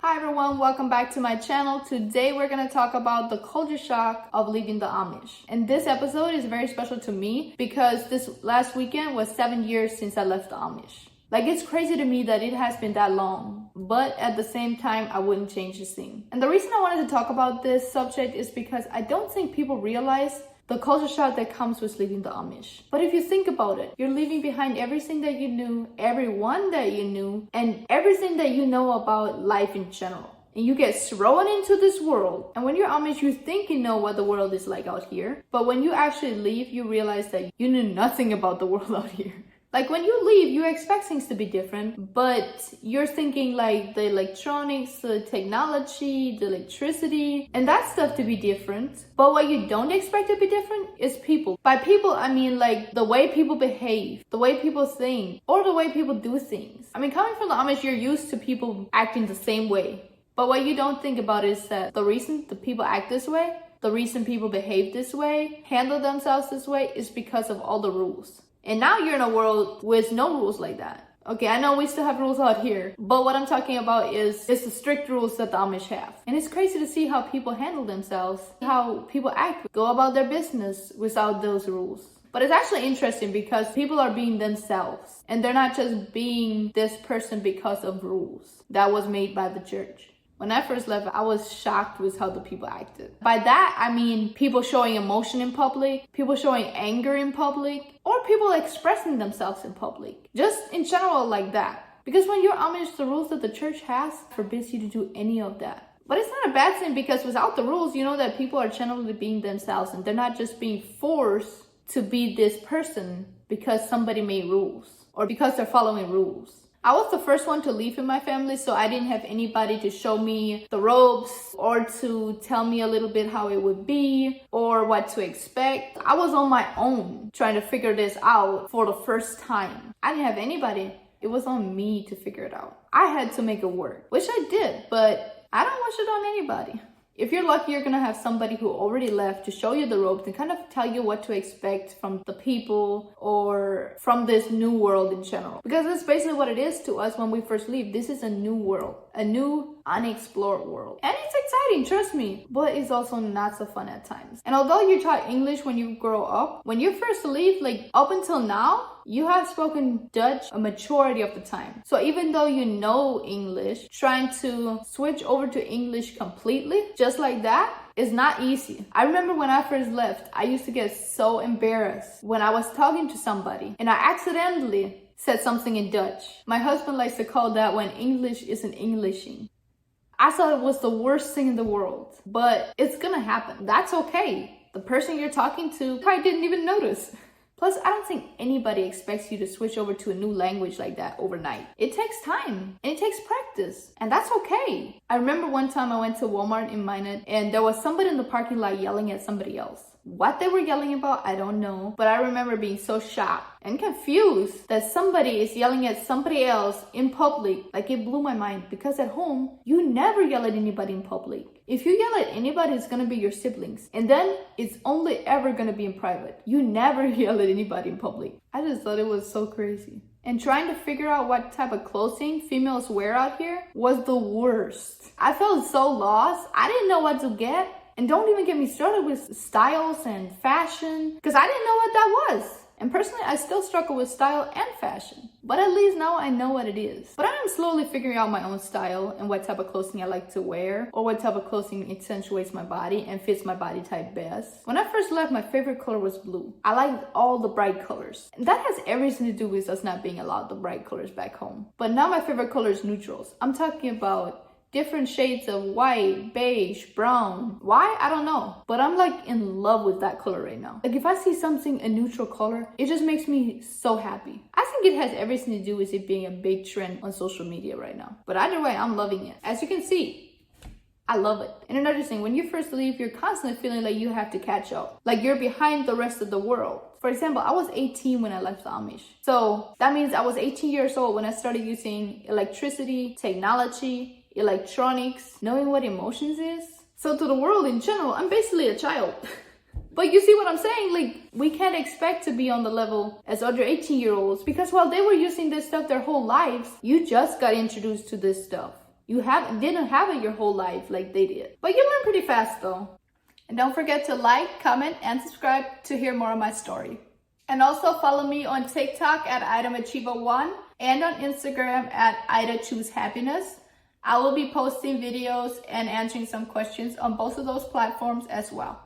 Hi everyone, welcome back to my channel. Today we're going to talk about the culture shock of leaving the Amish. And this episode is very special to me because this last weekend was 7 years since I left the Amish. Like, it's crazy to me that it has been that long, but at the same time, I wouldn't change a thing. And the reason I wanted to talk about this subject is because I don't think people realize the culture shock that comes with leaving the Amish. But if you think about it, you're leaving behind everything that you knew, everyone that you knew, and everything that you know about life in general. And you get thrown into this world. And when you're Amish, you think you know what the world is like out here. But when you actually leave, you realize that you knew nothing about the world out here. Like, when you leave, you expect things to be different, but you're thinking like the electronics, the technology, the electricity, and that stuff to be different. But what you don't expect to be different is people. By people, I mean like the way people behave, the way people think, or the way people do things. I mean, coming from the Amish, you're used to people acting the same way. But what you don't think about is that the reason the people act this way, the reason people behave this way, handle themselves this way, is because of all the rules. And now you're in a world with no rules like that. Okay, I know we still have rules out here, but what I'm talking about is the strict rules that the Amish have. And it's crazy to see how people handle themselves, how people act, go about their business without those rules. But it's actually interesting because people are being themselves, and they're not just being this person because of rules that was made by the church. When I first left, I was shocked with how the people acted. By that, I mean people showing emotion in public, people showing anger in public, or people expressing themselves in public. Just in general like that. Because when you're Amish, the rules that the church has forbids you to do any of that. But it's not a bad thing because without the rules, you know that people are generally being themselves and they're not just being forced to be this person because somebody made rules or because they're following rules. I was the first one to leave in my family, so I didn't have anybody to show me the ropes or to tell me a little bit how it would be or what to expect. I was on my own trying to figure this out for the first time. I didn't have anybody. It was on me to figure it out. I had to make it work, which I did, but I don't wish it on anybody. If you're lucky, you're gonna have somebody who already left to show you the ropes and kind of tell you what to expect from the people or from this new world in general. Because that's basically what it is to us when we first leave. This is a new world, a new unexplored world. And it's exciting, trust me, but it's also not so fun at times. And although you're taught English when you grow up, when you first leave, like up until now, you have spoken Dutch a majority of the time. So even though you know English, trying to switch over to English completely, just like that, is not easy. I remember when I first left, I used to get so embarrassed when I was talking to somebody and I accidentally said something in Dutch. My husband likes to call that when English isn't Englishing. I thought it was the worst thing in the world, but it's gonna happen. That's okay. The person you're talking to probably didn't even notice. Plus, I don't think anybody expects you to switch over to a new language like that overnight. It takes time and it takes practice, and that's okay. I remember one time I went to Walmart in Minot and there was somebody in the parking lot yelling at somebody else. What they were yelling about, I don't know, but I remember being so shocked and confused that somebody is yelling at somebody else in public. Like, it blew my mind because at home, you never yell at anybody in public. If you yell at anybody, it's gonna be your siblings. And then it's only ever gonna be in private. You never yell at anybody in public. I just thought it was so crazy. And trying to figure out what type of clothing females wear out here was the worst. I felt so lost. I didn't know what to get. And don't even get me started with styles and fashion, because I didn't know what that was. And personally, I still struggle with style and fashion. But at least now I know what it is. But I am slowly figuring out my own style and what type of clothing I like to wear, or what type of clothing accentuates my body and fits my body type best. When I first left, my favorite color was blue. I liked all the bright colors. And that has everything to do with us not being allowed the bright colors back home. But now my favorite color is neutrals. I'm talking about different shades of white, beige, brown. Why? I don't know. But I'm like in love with that color right now. Like, if I see something a neutral color, it just makes me so happy. I think it has everything to do with it being a big trend on social media right now. But either way, I'm loving it. As you can see, I love it. And another thing, when you first leave, you're constantly feeling like you have to catch up. Like you're behind the rest of the world. For example, I was 18 when I left the Amish. So that means I was 18 years old when I started using electricity, technology, electronics, knowing what emotions is. So to the world in general, I'm basically a child. But you see what I'm saying? Like, we can't expect to be on the level as other 18-year-olds because while they were using this stuff their whole lives, you just got introduced to this stuff. didn't have it your whole life like they did. But you learn pretty fast though. And don't forget to like, comment, and subscribe to hear more of my story. And also follow me on TikTok at IdaMachiva1 and on Instagram at IdaChooseHappiness. I will be posting videos and answering some questions on both of those platforms as well.